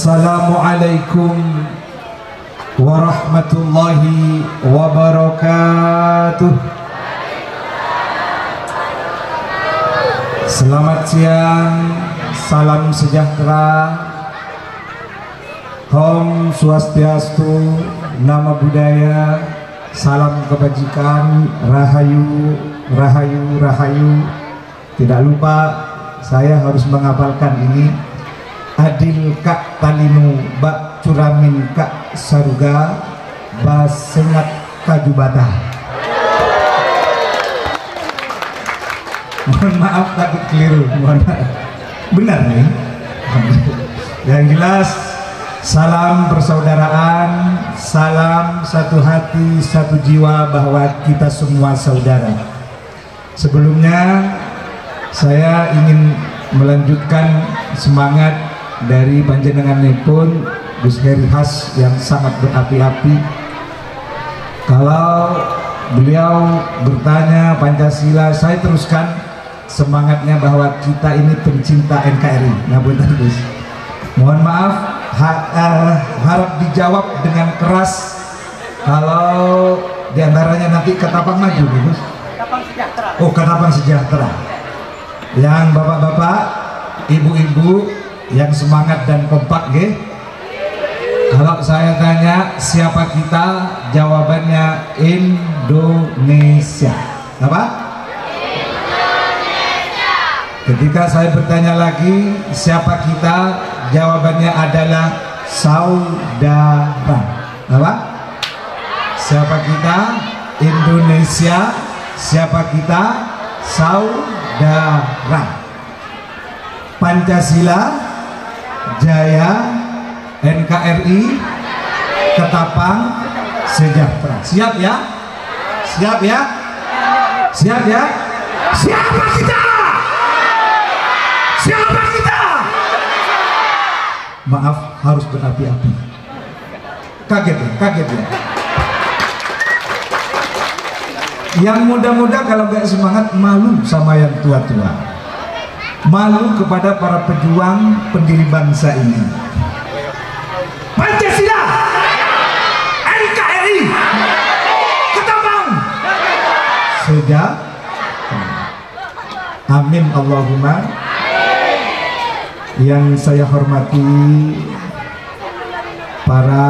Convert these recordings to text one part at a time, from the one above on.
Assalamualaikum warahmatullahi wabarakatuh. Selamat siang, salam sejahtera, Om Swastiastu, Nama Budaya, salam kebajikan, Rahayu, Rahayu, Rahayu. Tidak lupa saya harus menghafalkan ini. Adil kak talinu bak curamin kak saruga basengat kajubata. Mohon maaf tapi keliru, mohon maaf. Benar nih. Yang jelas salam persaudaraan, salam satu hati satu jiwa bahwa kita semua saudara. Sebelumnya saya ingin melanjutkan semangat dari panjenenganipun Gus Heri Has yang sangat berapi-api. Kalau beliau bertanya Pancasila, saya teruskan semangatnya bahwa kita ini pencinta NKRI. Ngapunten Gus. Mohon maaf, harap dijawab dengan keras. Kalau diantaranya nanti Ketapang maju, Gus. Ketapang Sejahtera. Oh, Ketapang Sejahtera. Yang bapak-bapak, ibu-ibu yang semangat dan kompak, ge. Kalau saya tanya siapa kita, jawabannya Indonesia. Apa? Indonesia. Ketika saya bertanya lagi siapa kita, jawabannya adalah saudara. Apa? Siapa kita? Indonesia. Siapa kita? Saudara. Pancasila, Jaya, NKRI, Ketapang Sejahtera. Siap ya? Siap ya? Siap ya? Siapa kita? Siapa kita? Maaf, harus berapi-api. Kaget ya? Kaget ya? Yang muda-muda kalau gak semangat malu sama yang tua-tua, malu kepada para pejuang pendiri bangsa ini. Pancasila, NKRI, Ketapang Sejahtera. Amin Allahumma. Yang saya hormati para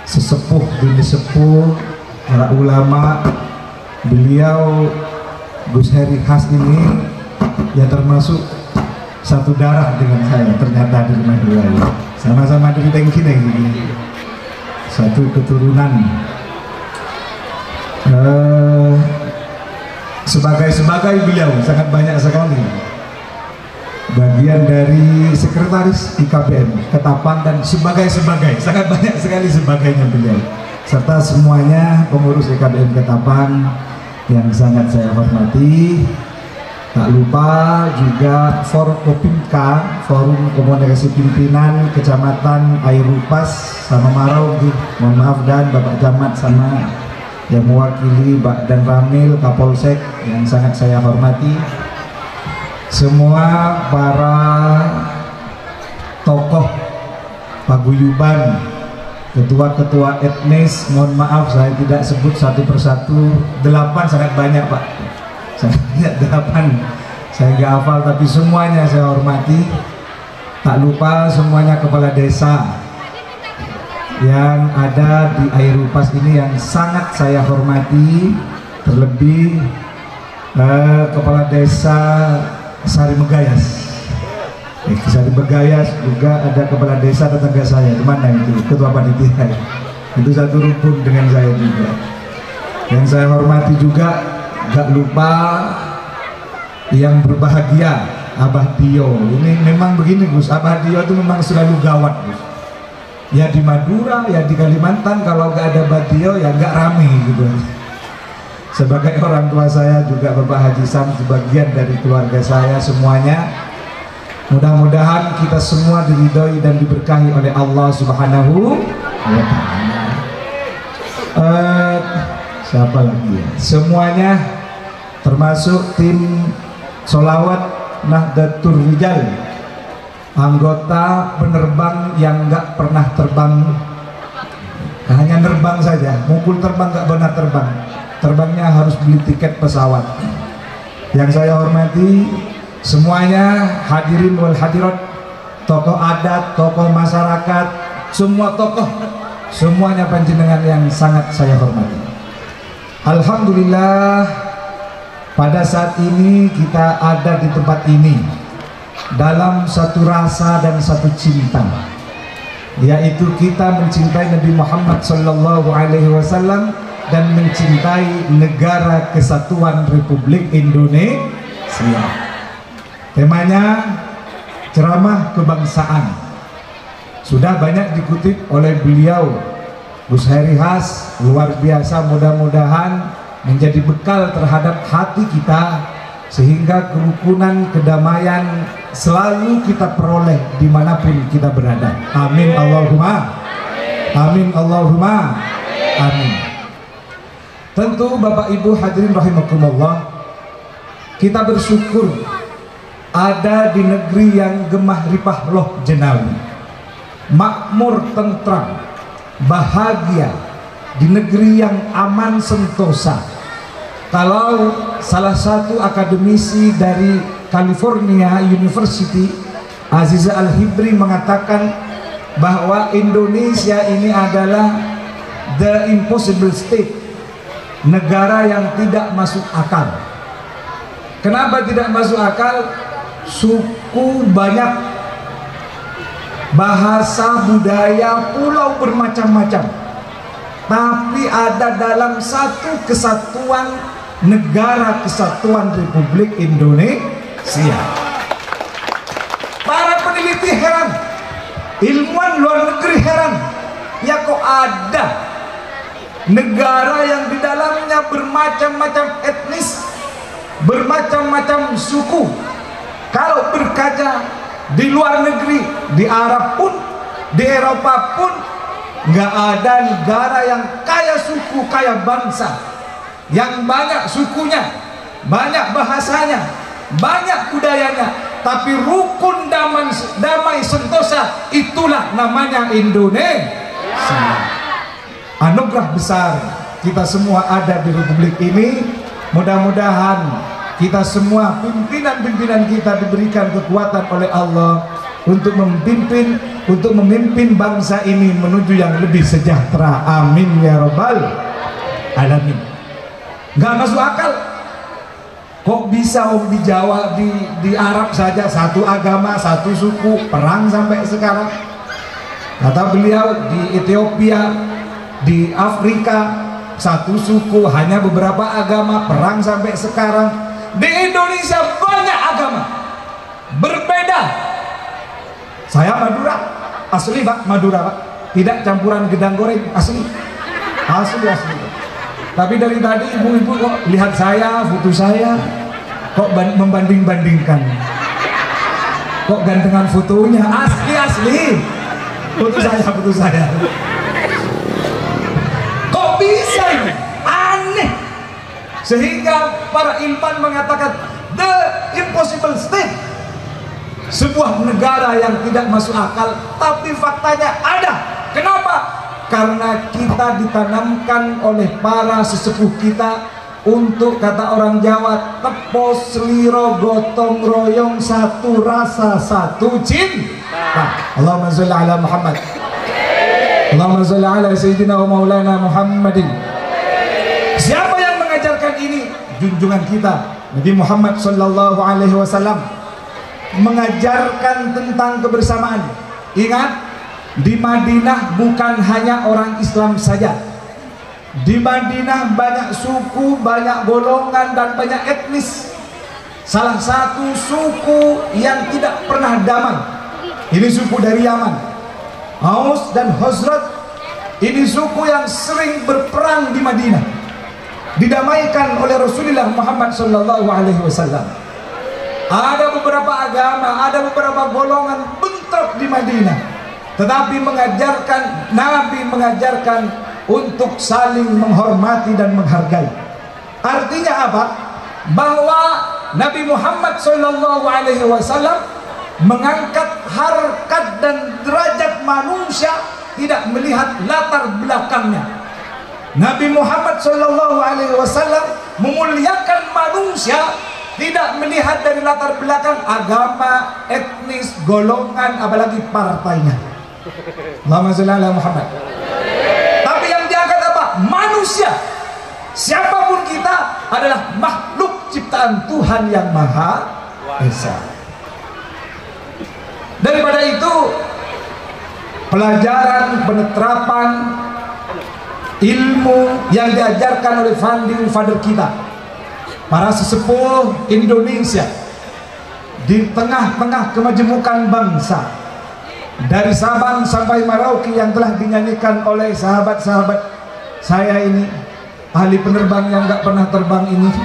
sesepuh bini sepuh, para ulama, beliau Gus Heri Has ini ya termasuk satu darah dengan saya ternyata dari Madura. Sama-sama dari Tengkineng ini, satu keturunan. Sebagai beliau sangat banyak sekali bagian dari sekretaris IKBM Ketapang dan sebagai sangat banyak sekali sebagainya beliau, serta semuanya pengurus IKBM Ketapang yang sangat saya hormati. Tak lupa juga Forkopimka, Forum Komunikasi Pimpinan Kecamatan Airupas sama Marau, mohon maaf, dan Bapak Camat sama yang mewakili Pak dan Ramil Kapolsek yang sangat saya hormati. Semua para tokoh paguyuban, ketua-ketua etnis, mohon maaf saya tidak sebut satu persatu, 8 sangat banyak Pak, sangat banyak 8, saya nggak hafal tapi semuanya saya hormati. Tak lupa semuanya kepala desa yang ada di Airupas ini yang sangat saya hormati, terlebih kepala desa Sari Megayas. Sari Megayas juga ada kepala desa tetangga saya, kemana itu, ketua panitia, itu satu rumpun dengan saya juga. Yang saya hormati juga gak lupa yang berbahagia, Abah Dio. Ini memang begini Gus, Abah Dio itu memang selalu gawat Gus. Ya di Madura, ya di Kalimantan, kalau gak ada Abah Dio ya gak rame gitu. Sebagai orang tua saya juga Bapak Haji Sam, sebagian dari keluarga saya semuanya. Mudah-mudahan kita semua diridhoi dan diberkahi oleh Allah Subhanahu wa Ta'ala. Siapa lagi ya? Semuanya termasuk tim Solawat Nahdlatul Rijal anggota penerbang yang nggak pernah terbang, hanya nerbang saja, ngumpul terbang nggak benar terbang, terbangnya harus beli tiket pesawat. Yang saya hormati semuanya, hadirin wal hadirat, tokoh adat, tokoh masyarakat, semua tokoh, semuanya panjenengan yang sangat saya hormati. Alhamdulillah, pada saat ini kita ada di tempat ini dalam satu rasa dan satu cinta, yaitu kita mencintai Nabi Muhammad SAW dan mencintai Negara Kesatuan Republik Indonesia. Temanya ceramah kebangsaan. Sudah banyak dikutip oleh beliau Gus Hairi Has, luar biasa, mudah-mudahan menjadi bekal terhadap hati kita sehingga kerukunan, kedamaian selalu kita peroleh dimanapun kita berada. Amin Allahumma amin Allahumma amin. Tentu Bapak Ibu hadirin rahimakumullah, kita bersyukur ada di negeri yang gemah ripah loh jenawi, makmur tentram, bahagia, di negeri yang aman sentosa. Kalau salah satu akademisi dari California University, Aziza Al-Hibri, mengatakan bahwa Indonesia ini adalah the impossible state, negara yang tidak masuk akal. Kenapa tidak masuk akal? Suku banyak, bahasa, budaya, pulau bermacam-macam, tapi ada dalam satu kesatuan Negara Kesatuan Republik Indonesia. Para peneliti heran, ilmuwan luar negeri heran, ya kok ada negara yang di dalamnya bermacam-macam etnis, bermacam-macam suku. Kalau berkaca di luar negeri, di Arab pun, di Eropa pun, nggak ada negara yang kaya suku, kaya bangsa, yang banyak sukunya, banyak bahasanya, banyak budayanya, tapi rukun damai sentosa, itulah namanya Indonesia. Anugerah besar kita semua ada di Republik ini. Mudah-mudahan kita semua, pimpinan-pimpinan kita, diberikan kekuatan oleh Allah untuk memimpin bangsa ini menuju yang lebih sejahtera. Amin ya rabbal alamin. Gak masuk akal, kok bisa di Jawa, di Arab saja satu agama, satu suku, perang sampai sekarang. Kata beliau, di Ethiopia, di Afrika, satu suku, hanya beberapa agama, perang sampai sekarang. Di Indonesia banyak agama, berbeda. Saya Madura, asli Pak, Madura Pak, tidak campuran gedang goreng, asli. Tapi dari tadi ibu-ibu kok lihat saya, foto saya, kok membanding-bandingkan, kok gantengan fotonya, asli, foto saya. Kok bisa ini? Aneh. Sehingga para ilmuwan mengatakan the impossible state, sebuah negara yang tidak masuk akal, tapi faktanya ada. Kenapa? Karena kita ditanamkan oleh para sesepuh kita untuk, kata orang Jawa, tepo seliro gotong royong, satu rasa satu cinta. Allahumma sholli ala Muhammad, Allahumma sholli ala Sayyidina wa Maulana Muhammadin. Siapa yang mengajarkan ini? Junjungan kita Nabi Muhammad sallallahu alaihi wasallam mengajarkan tentang kebersamaan. Ingat, di Madinah bukan hanya orang Islam saja. Di Madinah banyak suku, banyak golongan, dan banyak etnis. Salah satu suku yang tidak pernah damai, ini suku dari Yaman, Aus dan Khazraj. Ini suku yang sering berperang di Madinah, didamaikan oleh Rasulullah Muhammad SAW. Ada beberapa agama, ada beberapa golongan bentrok di Madinah, tetapi Nabi mengajarkan untuk saling menghormati dan menghargai. Artinya apa? Bahwa Nabi Muhammad SAW mengangkat harkat dan derajat manusia, tidak melihat latar belakangnya. Nabi Muhammad SAW memuliakan manusia, tidak melihat dari latar belakang agama, etnis, golongan, apalagi partainya. Allahumma sholli ala Muhammad. Tapi yang diangkat apa? Manusia. Siapapun kita adalah makhluk ciptaan Tuhan yang Maha Esa. Daripada itu, pelajaran, penerapan ilmu yang diajarkan oleh founding father kita, para sesepuh Indonesia, di tengah-tengah kemajemukan bangsa, dari Sabang sampai Merauke yang telah dinyanyikan oleh sahabat-sahabat saya ini, ahli penerbang yang gak pernah terbang ini.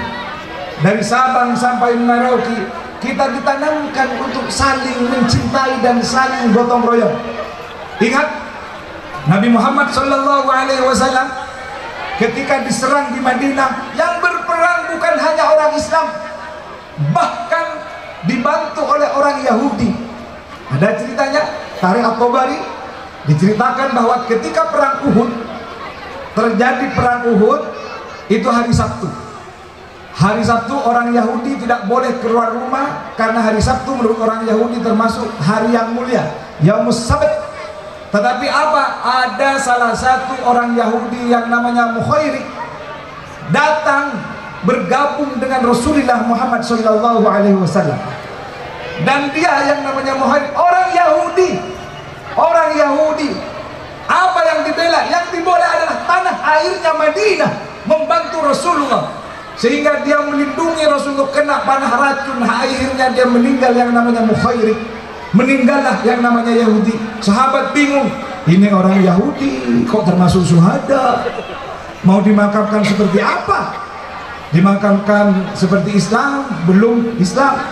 Dari Sabang sampai Merauke kita ditanamkan untuk saling mencintai dan saling gotong royong. Ingat Nabi Muhammad SAW ketika diserang di Madinah, yang berperang bukan hanya orang Islam, bahkan dibantu oleh orang Yahudi. Ada ceritanya, Tarikh At-Tabari diceritakan bahwa ketika perang Uhud, terjadi perang Uhud itu hari Sabtu. Hari Sabtu orang Yahudi tidak boleh keluar rumah, karena hari Sabtu menurut orang Yahudi termasuk hari yang mulia, Yaumus Sabt. Tetapi apa? Ada salah satu orang Yahudi yang namanya Mukhairi datang bergabung dengan Rasulullah Muhammad SAW. Dan dia yang namanya Mukhairi orang Yahudi. Orang Yahudi. Apa yang dibela? Yang dibela adalah tanah airnya Madinah, membantu Rasulullah. Sehingga dia melindungi Rasulullah kena panah racun, akhirnya dia meninggal yang namanya Mukhairi. Meninggallah yang namanya Yahudi. Sahabat bingung, ini orang Yahudi kok termasuk syuhada, mau dimakamkan seperti apa? Dimakamkan seperti Islam? Belum Islam.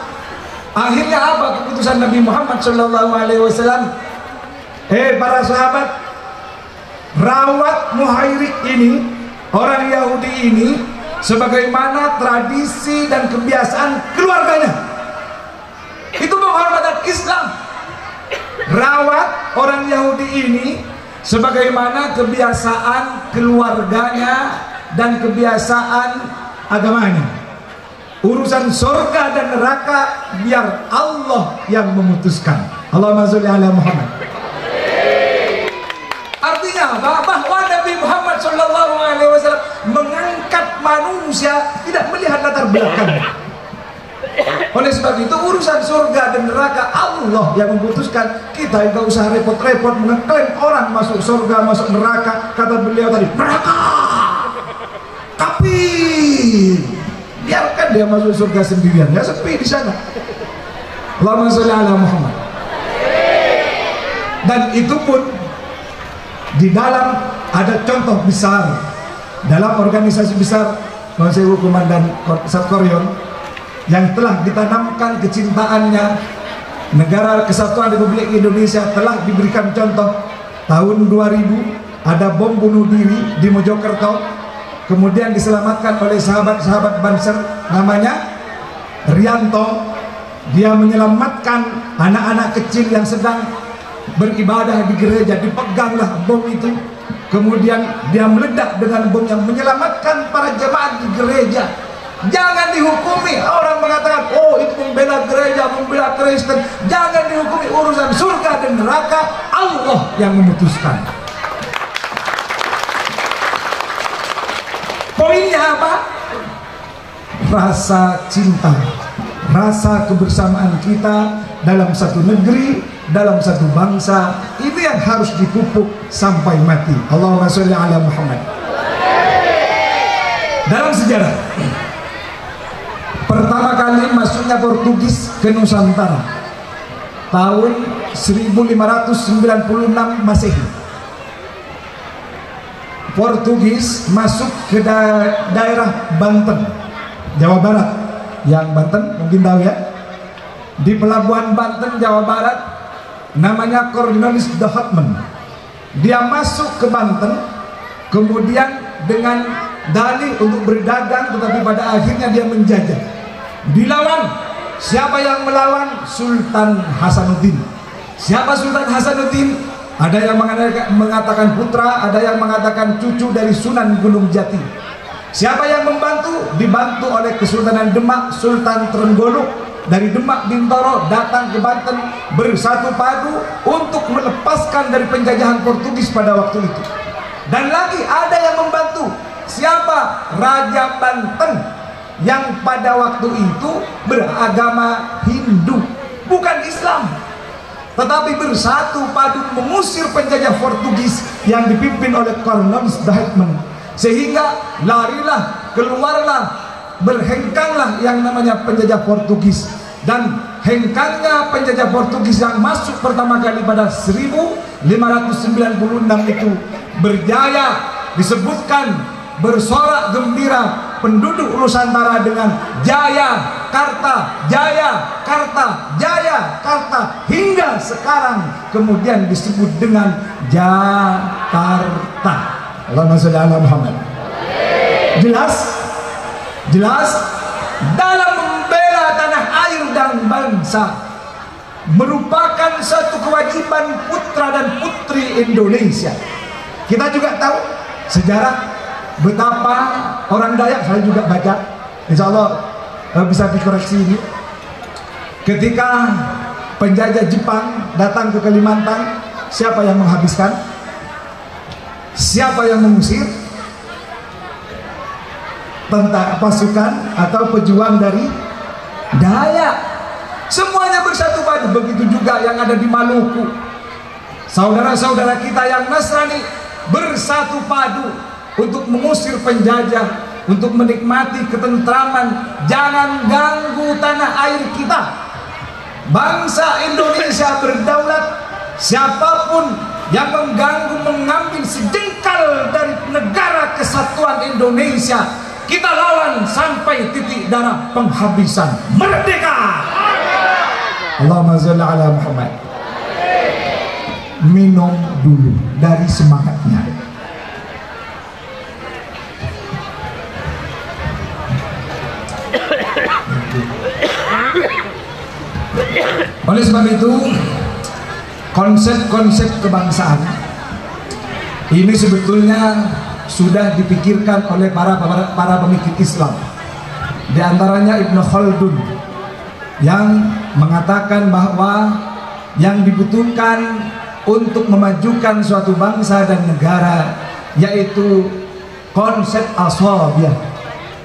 Akhirnya apa keputusan Nabi Muhammad SAW? Para sahabat, rawat Mukhairi ini, orang Yahudi ini, sebagaimana tradisi dan kebiasaan keluarganya. Itu penghormatan Islam. Rawat orang Yahudi ini sebagaimana kebiasaan keluarganya dan kebiasaan agamanya. Urusan surga dan neraka biar Allah yang memutuskan. Allahumma sholli ala Muhammad. Artinya bahwa Nabi Muhammad SAW mengangkat manusia tidak melihat latar belakangnya. Oleh sebab itu urusan surga dan neraka Allah yang memutuskan. Kita tidak usah repot-repot mengeklaim orang masuk surga, masuk neraka. Kata beliau tadi, neraka, tapi biarkan dia masuk surga sendirian, ya sepi di sana. Allahumma sholli ala Muhammad. Dan itu pun di dalam ada contoh besar dalam organisasi besar Konseil Komandan Satkoryon yang telah ditanamkan kecintaannya. Negara Kesatuan Republik Indonesia telah diberikan contoh. Tahun 2000 ada bom bunuh diri di Mojokerto, kemudian diselamatkan oleh sahabat-sahabat Banser, namanya Rianto. Dia menyelamatkan anak-anak kecil yang sedang beribadah di gereja, dipeganglah bom itu, kemudian dia meledak dengan bom yang menyelamatkan para jemaat di gereja. Jangan dihukumi. Orang mengatakan, oh itu membela gereja, membela Kristen. Jangan dihukumi. Urusan surga dan neraka Allah yang memutuskan. Poinnya apa? Rasa cinta, rasa kebersamaan kita dalam satu negeri, dalam satu bangsa, itu yang harus dipupuk sampai mati. Allahumma sholli ala Muhammad. Dalam sejarah, pertama kali masuknya Portugis ke Nusantara tahun 1596 Masehi. Portugis masuk ke daerah Banten, Jawa Barat. Yang Banten mungkin tahu ya. Di pelabuhan Banten, Jawa Barat, namanya Cornelis de Houtman. Dia masuk ke Banten, kemudian dengan dalih untuk berdagang, tetapi pada akhirnya dia menjajah. Dilawan. Siapa yang melawan? Sultan Hasanuddin. Siapa Sultan Hasanuddin? Ada yang mengatakan putra, ada yang mengatakan cucu dari Sunan Gunung Jati. Siapa yang membantu? Dibantu oleh Kesultanan Demak, Sultan Trenggolo dari Demak Bintoro datang ke Banten bersatu padu untuk melepaskan dari penjajahan Portugis pada waktu itu. Dan lagi ada yang membantu. Siapa? Raja Banten yang pada waktu itu beragama Hindu, bukan Islam, tetapi bersatu padu mengusir penjajah Portugis yang dipimpin oleh Cornwallis Dahitman, sehingga larilah, keluarlah, berhengkanglah yang namanya penjajah Portugis. Dan hengkangnya penjajah Portugis yang masuk pertama kali pada 1596 itu berjaya, disebutkan bersorak gembira penduduk Nusantara dengan Jaya Karta, Jaya Karta, Jaya Karta, hingga sekarang kemudian disebut dengan Jakarta. Allahumma shalli ala Muhammad. Jelas? Jelas? Dalam membela tanah air dan bangsa merupakan satu kewajiban putra dan putri Indonesia. Kita juga tahu sejarah betapa orang Dayak, saya juga baca, insya Allah bisa dikoreksi ini. Ketika penjajah Jepang datang ke Kalimantan, siapa yang menghabiskan? Siapa yang mengusir? Tentara, pasukan atau pejuang dari Dayak. Semuanya bersatu padu. Begitu juga yang ada di Maluku. Saudara-saudara kita yang Nasrani bersatu padu untuk mengusir penjajah, untuk menikmati ketentraman. Jangan ganggu tanah air kita. Bangsa Indonesia berdaulat. Siapapun yang mengganggu, mengambil sejengkal dari negara kesatuan Indonesia, kita lawan sampai titik darah penghabisan. Merdeka! Allahumma shalli ala Muhammad. Minum dulu dari semangatnya. Oleh sebab itu, konsep-konsep kebangsaan ini sebetulnya sudah dipikirkan oleh para pemikir Islam. Di antaranya Ibnu Khaldun yang mengatakan bahwa yang dibutuhkan untuk memajukan suatu bangsa dan negara yaitu konsep ashabiyah,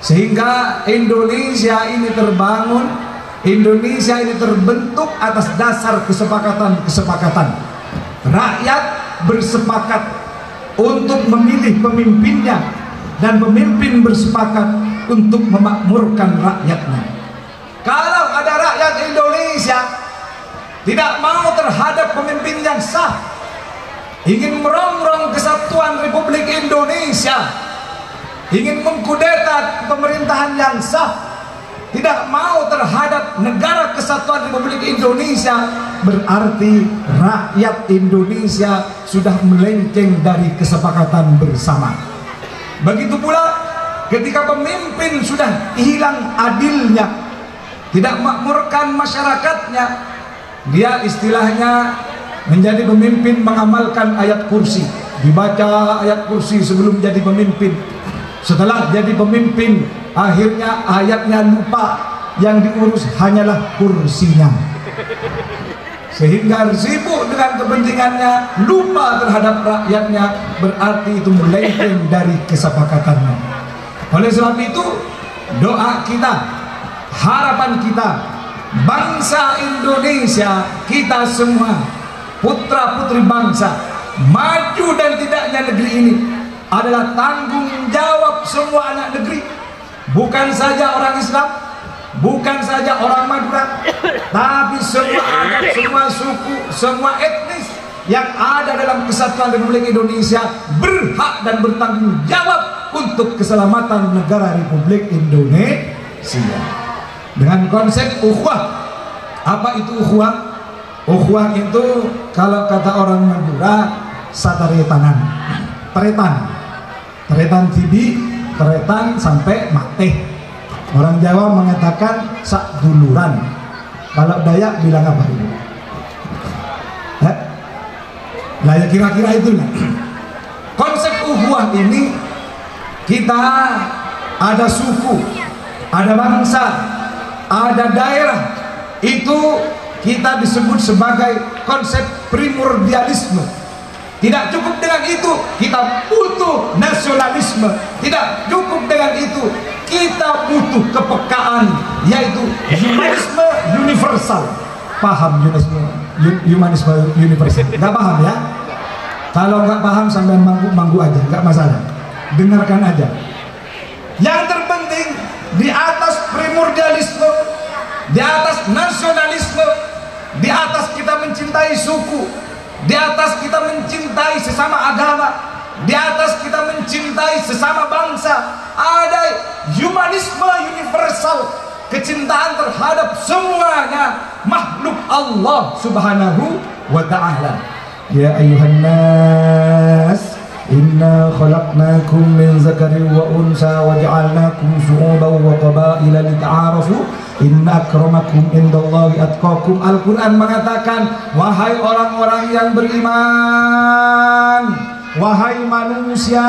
sehingga Indonesia ini terbangun, Indonesia ini terbentuk atas dasar kesepakatan-kesepakatan. Rakyat bersepakat untuk memilih pemimpinnya dan pemimpin bersepakat untuk memakmurkan rakyatnya. Kalau ada rakyat Indonesia tidak mau terhadap pemimpin yang sah, ingin merongrong kesatuan Republik Indonesia, ingin mengkudeta pemerintahan yang sah, tidak mau terhadap negara kesatuan Republik Indonesia, berarti rakyat Indonesia sudah melenceng dari kesepakatan bersama. Begitu pula ketika pemimpin sudah hilang adilnya, tidak makmurkan masyarakatnya, dia istilahnya menjadi pemimpin mengamalkan ayat kursi. Dibaca ayat kursi sebelum jadi pemimpin. Setelah jadi pemimpin, akhirnya ayatnya lupa, yang diurus hanyalah kursinya. Sehingga sibuk dengan kepentingannya, lupa terhadap rakyatnya, berarti itu melenceng dari kesepakatannya. Oleh sebab itu, doa kita, harapan kita, bangsa Indonesia, kita semua, putra-putri bangsa, maju dan tidaknya negeri ini adalah tanggung jawab semua anak negeri. Bukan saja orang Islam, bukan saja orang Madura, tapi semua adat, semua suku, semua etnis yang ada dalam kesatuan Republik Indonesia berhak dan bertanggung jawab untuk keselamatan negara Republik Indonesia. Dengan konsep ukhuwah. Apa itu ukhuwah? Ukhuwah itu kalau kata orang Madura satare tangan, teretan tibi, teretan sampai mate. Orang Jawa mengatakan sak duluran. Kalau Dayak bilang apa itu? Lah ya kira-kira itulah. Konsep ukhuwah ini, kita ada suku, ada bangsa, ada daerah, itu kita disebut sebagai konsep primordialisme. Tidak cukup dengan itu, kita butuh nasionalisme. Tidak cukup dengan itu, kita butuh kepekaan, yaitu humanisme universal. Paham humanisme universal? Nggak paham ya? Kalau nggak paham sampai manggu aja, nggak masalah. Dengarkan aja. Yang terpenting di atas primordialisme, di atas nasionalisme, di atas kita mencintai suku, di atas kita mencintai sesama agama, di atas kita mencintai sesama bangsa, ada humanisme universal, kecintaan terhadap semuanya makhluk Allah Subhanahu wa ta'ala. Ya ayuhan nas, inna khalaqnakum min zakarin wa unsa wa ja'alnakum syu'uban wa qabaila lita'arafu inna akramakum indallahi atqakum. Al-Quran mengatakan, wahai orang-orang yang beriman, wahai manusia,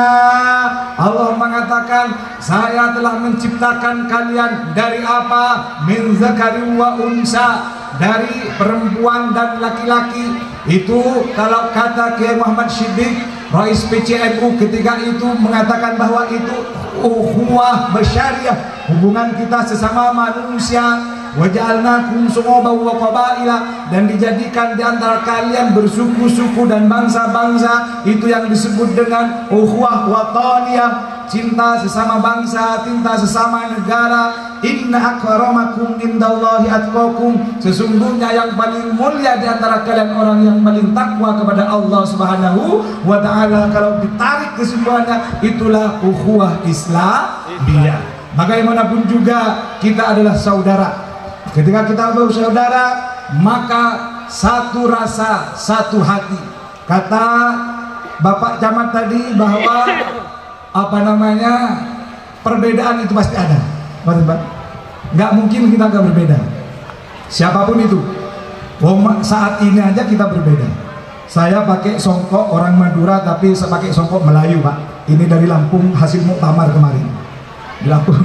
Allah mengatakan, saya telah menciptakan kalian dari apa? Min zakarin wa unsa, dari perempuan dan laki-laki. Itu kalau kata Kiai Muhammad Siddiq, Rais PCNU ketika itu mengatakan bahwa itu ukhuwah basyariah, hubungan kita sesama manusia. Waja'alnakum syu'uban wa qabaila, dan dijadikan di antara kalian bersuku-suku dan bangsa-bangsa. Itu yang disebut dengan ukhuwah wataniyah, cinta sesama bangsa, cinta sesama negara. Inna akramakum indallahi atqakum, sesungguhnya yang paling mulia di antara kalian orang yang paling takwa kepada Allah Subhanahu wa ta'ala. Kalau ditarik kesimpulannya, itulah ukhuwah Islamiyah. Bagaimanapun juga kita adalah saudara. Ketika kita bersaudara, maka satu rasa, satu hati. Kata Bapak Camat tadi bahwa perbedaan itu pasti ada. Nggak mungkin kita nggak berbeda. Siapapun itu. Saat ini aja kita berbeda. Saya pakai songkok orang Madura, tapi saya pakai songkok Melayu, Pak. Ini dari Lampung, hasil muktamar kemarin. Di Lampung.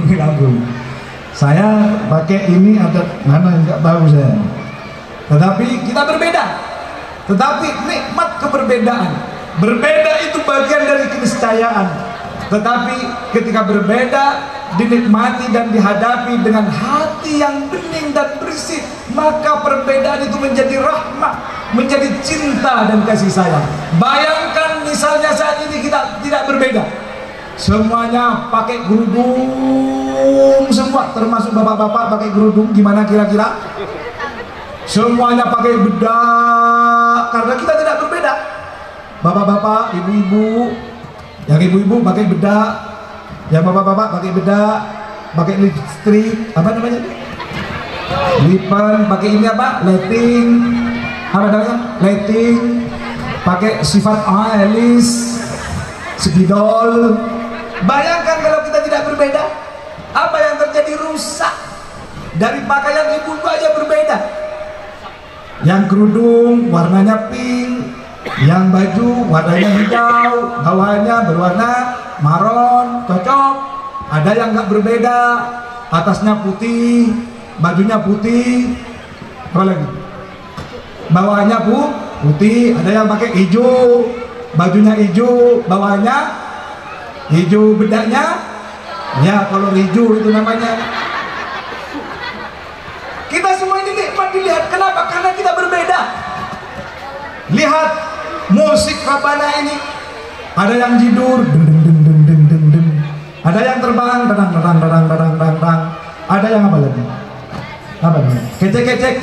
Saya pakai ini ada mana nggak tahu saya. Tetapi kita berbeda. Tetapi nikmat keberbedaan. Berbeda itu bagian dari keniscayaan. Tetapi ketika berbeda, dinikmati dan dihadapi dengan hati yang bening dan bersih, maka perbedaan itu menjadi rahmat, menjadi cinta dan kasih sayang. Bayangkan misalnya saat ini kita tidak berbeda, semuanya pakai kerudung semua, termasuk bapak-bapak pakai kerudung, gimana kira-kira? Semuanya pakai bedak, karena kita tidak berbeda. Bapak-bapak, ibu-ibu, yang ibu-ibu pakai bedak, yang bapak-bapak pakai bedak, pakai lipstick, apa namanya? Lipan, pakai ini apa? Lighting, apa namanya? Lighting, pakai sifat alis, spidol. Bayangkan kalau kita tidak berbeda, apa yang terjadi? Rusak. Dari pakaian ibu aja berbeda. Yang kerudung warnanya pink, yang baju warnanya hijau, bawahnya berwarna maron, cocok. Ada yang nggak berbeda, atasnya putih, bajunya putih, apa lagi? Bawahnya putih. Ada yang pakai hijau, bajunya hijau, bawahnya hijau, bedanya ya kalau hijau itu namanya. Kita semua ini nikmat dilihat. Kenapa? Karena kita berbeda. Lihat musik Rabana ini, ada yang jidur, ada yang terbang, ada yang apa lagi? Apa namanya? Kecek,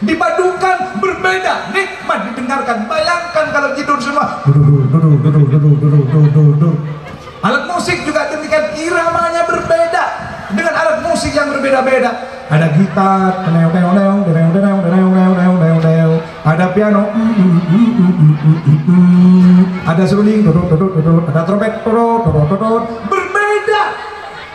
dipadukan berbeda, nikmat didengarkan. Bayangkan kalau tidur semua alat musik juga demikian, iramanya berbeda dengan alat musik yang berbeda-beda. Ada gitar, ada piano, ada seruling, ada trompet, berbeda.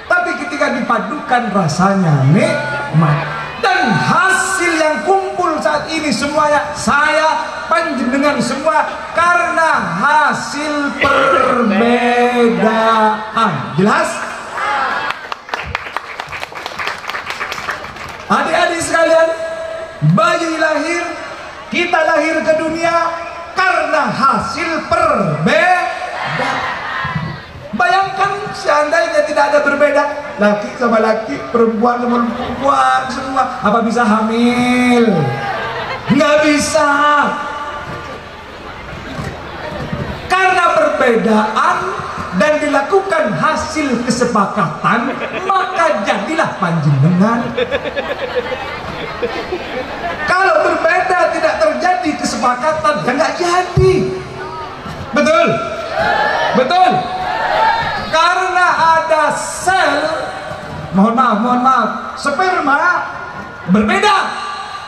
Tapi ketika dipadukan rasanya nikmat. Dan hasil yang kumpul saat ini semuanya saya panjenengan semua karena hasil perbedaan. Jelas? Adik-adik sekalian, bayi lahir, kita lahir ke dunia karena hasil perbedaan. Bayangkan seandainya tidak ada berbeda, laki sama laki, perempuan sama perempuan semua, apa bisa hamil? Nggak bisa. Karena perbedaan dan dilakukan hasil kesepakatan, maka jadilah panjenengan. Kalau berbeda tidak terjadi kesepakatan, ya nggak jadi. Betul? Betul? Karena ada sel, mohon maaf, sperma berbeda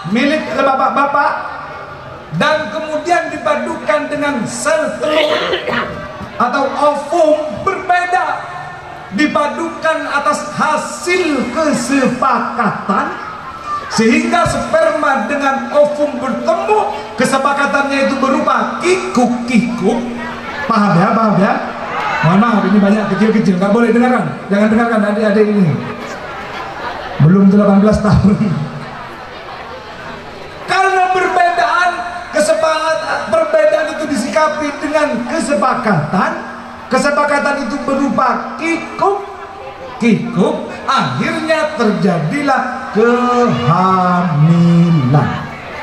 milik bapak-bapak dan kemudian dipadukan dengan sel telur atau ovum berbeda, dipadukan atas hasil kesepakatan, sehingga sperma dengan ovum bertemu, kesepakatannya itu berupa kikuk-kikuk. Paham ya? Paham ya? Mohon maaf, ini banyak kecil-kecil, nggak boleh dengarkan, jangan dengarkan adik-adik ini belum 18 tahun. Karena perbedaan, perbedaan itu disikapi dengan kesepakatan, kesepakatan itu berupa kikuk, akhirnya terjadilah kehamilan.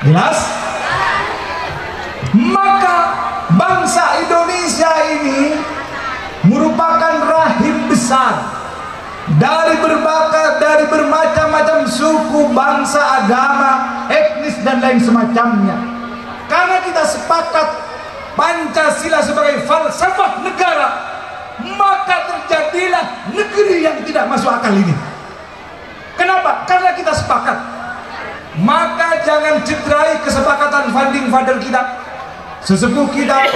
Jelas? Maka bangsa Indonesia ini merupakan rahim besar dari bermacam-macam suku, bangsa, agama, etnis dan lain semacamnya. Karena kita sepakat Pancasila sebagai falsafah negara, maka terjadilah negeri yang tidak masuk akal ini. Kenapa? Karena kita sepakat. Maka jangan cederai kesepakatan founding father kita, sesepuh kita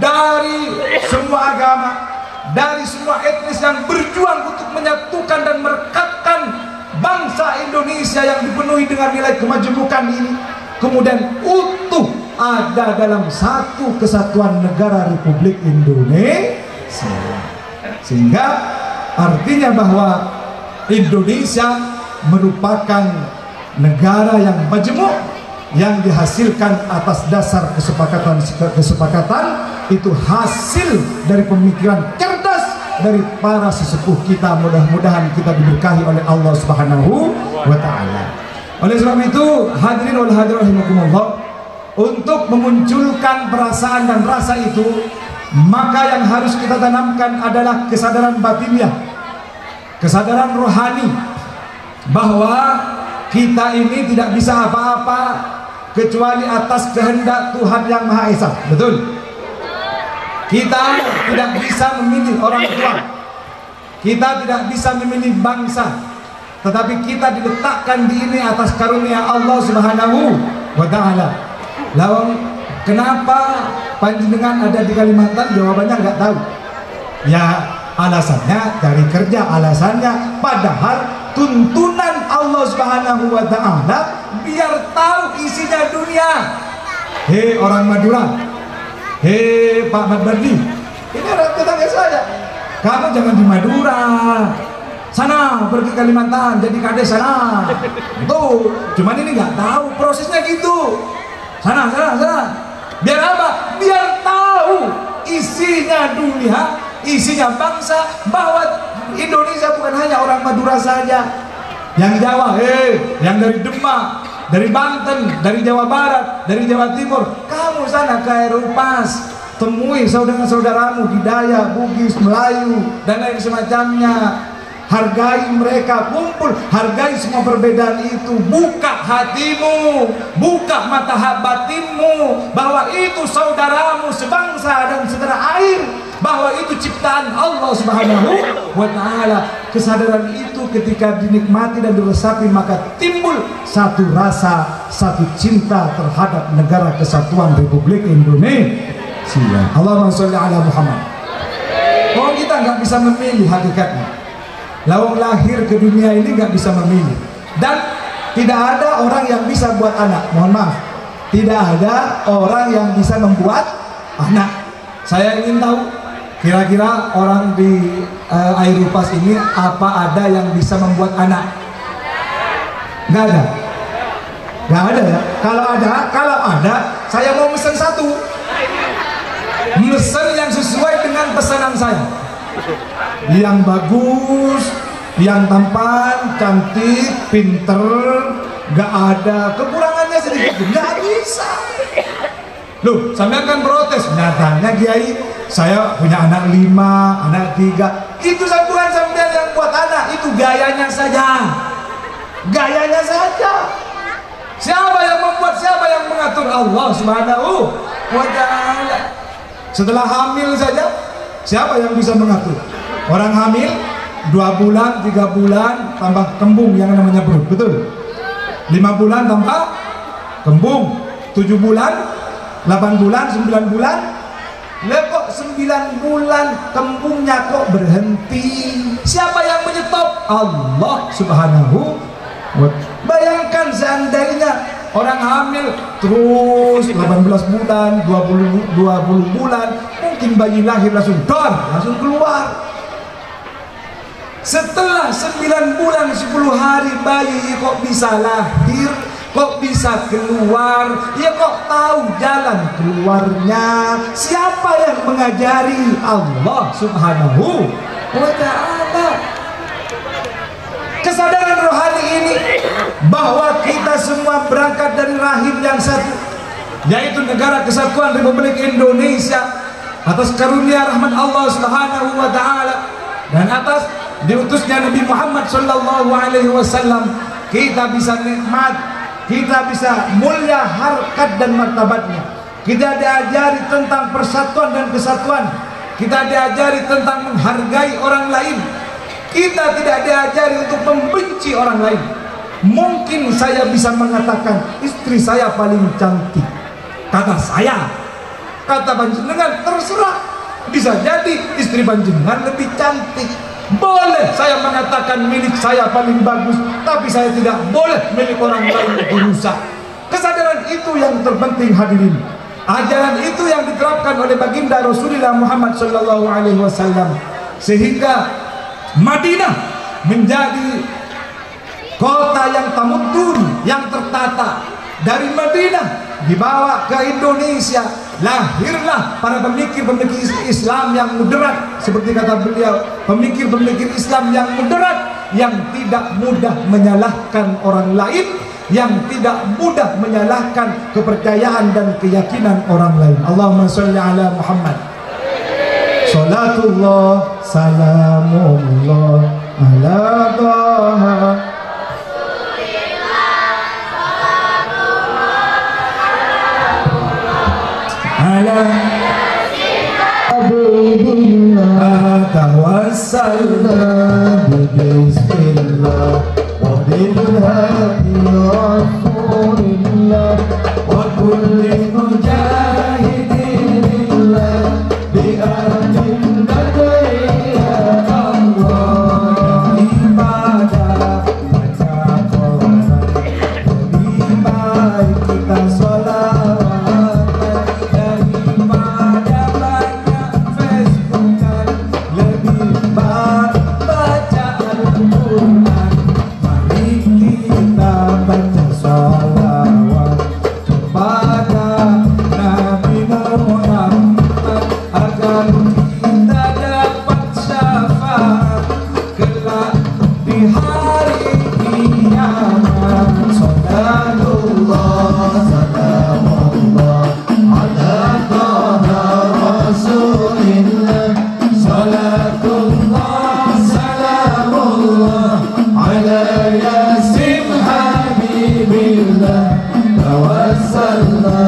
dari semua agama, dari semua etnis yang berjuang untuk menyatukan dan merekatkan bangsa Indonesia yang dipenuhi dengan nilai kemajemukan ini, kemudian utuh ada dalam satu kesatuan negara Republik Indonesia. Sehingga artinya bahwa Indonesia merupakan negara yang majemuk, yang dihasilkan atas dasar kesepakatan itu hasil dari pemikiran cerdas dari para sesepuh kita. Mudah-mudahan kita diberkahi oleh Allah Subhanahu wa ta'ala. Oleh sebab itu, hadirin wal hadirat rahimakumullah, untuk memunculkan perasaan dan rasa itu, maka yang harus kita tanamkan adalah kesadaran batiniah, kesadaran rohani, bahwa kita ini tidak bisa apa-apa kecuali atas kehendak Tuhan yang Maha Esa. Betul? Kita tidak bisa memilih orang tua, kita tidak bisa memilih bangsa, tetapi kita diletakkan di ini atas karunia Allah Subhanahu wa ta'ala. Lalu kenapa panjenengan ada di Kalimantan? Jawabannya nggak tahu. Ya alasannya dari kerja, alasannya padahal tuntunan Allah Subhanahu wa ta'ala biar tahu isinya dunia. Hei orang Madura, hei Pak Madbardi, ini orang tetangga saya, kamu jangan di Madura, sana pergi Kalimantan jadi kades sana. Tuh, cuman ini nggak tahu prosesnya gitu. Sana. Biar apa? Biar tahu isinya dunia, isinya bangsa, bahwa Indonesia bukan hanya orang Madura saja, yang Jawa, yang dari Demak, dari Banten, dari Jawa Barat, dari Jawa Timur. Kamu sana ke Eropas, temui saudara-saudaramu di Dayak, Bugis, Melayu dan lain semacamnya. Hargai mereka, kumpul, hargai semua perbedaan itu. Buka hatimu, buka mata batinmu, bahwa itu saudaramu sebangsa dan setanah air, bahwa itu ciptaan Allah Subhanahu wa ta'ala. Kesadaran itu ketika dinikmati dan diresapi, maka timbul satu rasa, satu cinta terhadap negara kesatuan Republik Indonesia. Allahumma sholli ala Muhammad. Oh, kita nggak bisa memilih hakikatnya. Lawang lahir ke dunia ini nggak bisa memilih, dan tidak ada orang yang bisa buat anak. Mohon maaf, tidak ada orang yang bisa membuat anak. Saya ingin tahu, kira-kira orang di Airupas ini apa ada yang bisa membuat anak? Nggak ada. Nggak ada ya. Kalau ada, saya mau pesan satu. Pesan yang sesuai dengan pesanan saya. Yang bagus, yang tampan, cantik, pinter, nggak ada kekurangannya sedikit, nggak bisa. Loh, sampai kan protes, nyatanya Kiai, saya punya anak 5, anak 3. Itu bukan sampean yang buat anak, itu gayanya saja. Gayanya saja. Siapa yang membuat, siapa yang mengatur? Allah Subhanahu wa ta'ala. Setelah hamil saja, siapa yang bisa mengatur? Orang hamil 2 bulan, 3 bulan tambah kembung yang namanya perut, betul? 5 bulan tambah kembung, 7 bulan, 8 bulan, 9 bulan. Lah kok 9 bulan kembungnya kok berhenti? Siapa yang menyetop? Allah Subhanahu wa ta'ala. Bayangkan seandainya orang hamil terus 18 bulan, 20 bulan, mungkin bayi lahir langsung keluar. Setelah 9 bulan 10 hari bayi kok bisa lahir, kok bisa keluar, ya kok tahu jalan keluarnya? Siapa yang mengajari? Allah Subhanahu wa ta'ala. Kesadaran rohani ini bahwa kita semua berangkat dari rahim yang satu, yaitu Negara Kesatuan Republik Indonesia, atas karunia rahmat Allah Subhanahu wa ta'ala dan atas diutusnya Nabi Muhammad sallallahu alaihi wasallam, kita bisa nikmat, kita bisa mulia harkat dan martabatnya. Kita diajari tentang persatuan dan kesatuan, kita diajari tentang menghargai orang lain. Kita tidak diajari untuk membenci orang lain. Mungkin saya bisa mengatakan istri saya paling cantik, kata saya, kata panjenengan terserah. Bisa jadi istri panjenengan lebih cantik. Boleh saya mengatakan milik saya paling bagus, tapi saya tidak boleh milik orang lain dirusak. Kesadaran itu yang terpenting hadirin. Ajaran itu yang diterapkan oleh baginda Rasulullah Muhammad sallallahu alaihi wasallam, sehingga Madinah menjadi kota yang tamuddun, yang tertata. Dari Madinah dibawa ke Indonesia, lahirlah para pemikir-pemikir Islam yang moderat, seperti kata beliau, pemikir-pemikir Islam yang moderat, yang tidak mudah menyalahkan orang lain, yang tidak mudah menyalahkan kepercayaan dan keyakinan orang lain. Allahumma sholli ala Muhammad. Salatullah salamullah ala Taha ala Habibullah tawassalna bismillah wa bil hadi rasulillah wa kulli mujahidin lillah bi arjin badri ya Allah. Ibadah baca Quran, lebih baik kita sholawat daripada banyak Facebookan. Lebih baik baca Al-Quran, mari kita baca sholawat kepada Nabi Muhammad agar kita dapat syafaat kelak di hari kiamat. Salatullah salamullah ala Taha Rasulillah. Salatullah salamullah ala Yasin Habibillah. Tawassalna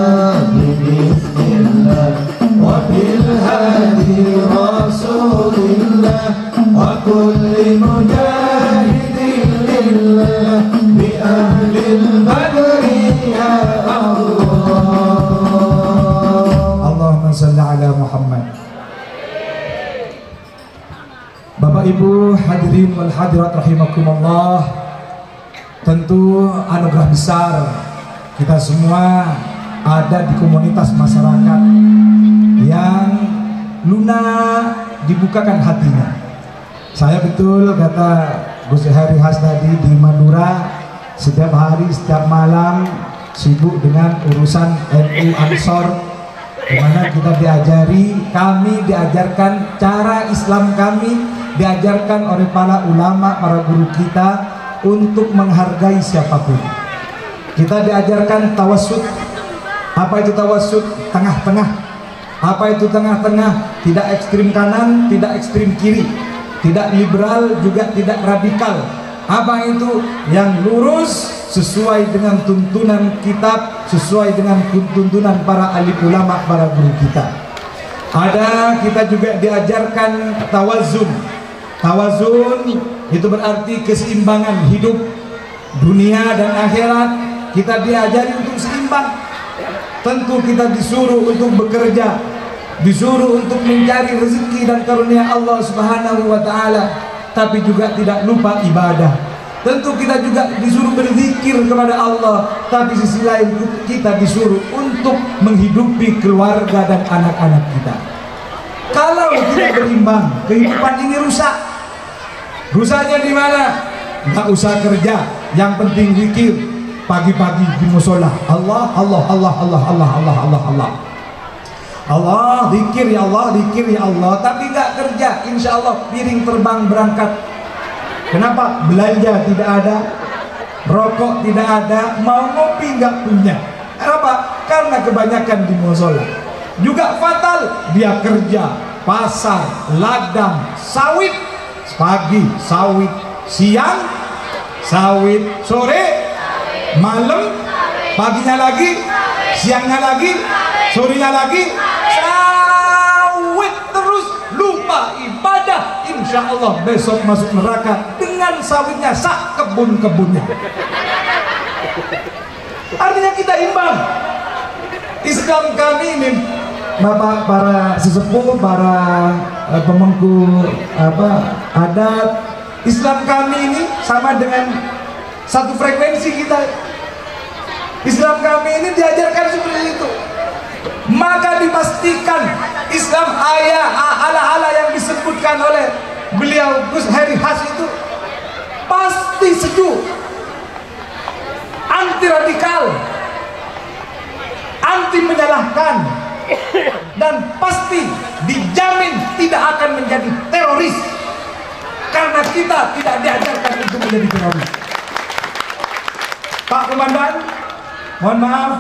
bismillah wa bil hadi rasulillah wa kulli mujahidin lillah bi ahlil badri ya Allah. Allahumma salli ala Muhammad. Bapak Ibu hadirin wal hadirat rahimakumullah, tentu anugerah besar kita semua ada di komunitas masyarakat yang lunak dibukakan hatinya. Saya betul kata Gus Heri Has tadi, di Madura setiap hari, setiap malam sibuk dengan urusan NU Ansor, di mana kita kami diajarkan cara Islam, kami diajarkan oleh para ulama, para guru kita untuk menghargai siapapun. Kita diajarkan tawassut. Apa itu tawassut? Tengah-tengah. Apa itu tengah-tengah? Tidak ekstrim kanan, tidak ekstrim kiri, tidak liberal, juga tidak radikal. Apa itu? Yang lurus sesuai dengan tuntunan kitab, sesuai dengan tuntunan para alim ulama, para guru kita. Kita juga diajarkan tawazun. Tawazun itu berarti keseimbangan hidup dunia dan akhirat. Kita diajari untuk seimbang. Tentu kita disuruh untuk bekerja, disuruh untuk mencari rezeki dan karunia Allah Subhanahu wa Ta'ala, tapi juga tidak lupa ibadah. Tentu kita juga disuruh berzikir kepada Allah, tapi sisi lain kita disuruh untuk menghidupi keluarga dan anak-anak kita. Kalau tidak berimbang, kehidupan ini rusak. Rusaknya di mana? Nggak usah kerja, yang penting zikir. Pagi-pagi di musola, Allah, Allah, Allah, Allah, Allah, Allah, Allah, Allah, Allah, zikir ya Allah, zikir ya Allah, tapi nggak kerja. Insya Allah piring terbang berangkat. Kenapa? Belanja tidak ada, rokok tidak ada, mau ngopi nggak punya. Kenapa? Karena kebanyakan di musola. Juga fatal, dia kerja pasar, ladang, sawit, pagi sawit, siang sawit, sore malam, paginya lagi, siangnya lagi, sorenya lagi, sawit terus, lupa ibadah. Insya Allah besok masuk neraka dengan sawitnya sak kebun-kebunnya. Artinya kita imbang. Islam kami ini, Bapak, para sesepuh, para pemangku adat, Islam kami ini sama dengan satu frekuensi kita. Islam kami ini diajarkan seperti itu. Maka dipastikan Islam ala-ala yang disebutkan oleh beliau Gus Heri Has itu pasti sejuk, anti radikal, anti menyalahkan, dan pasti dijamin tidak akan menjadi teroris, karena kita tidak diajarkan untuk menjadi teroris. Pak Komandan, mohon maaf,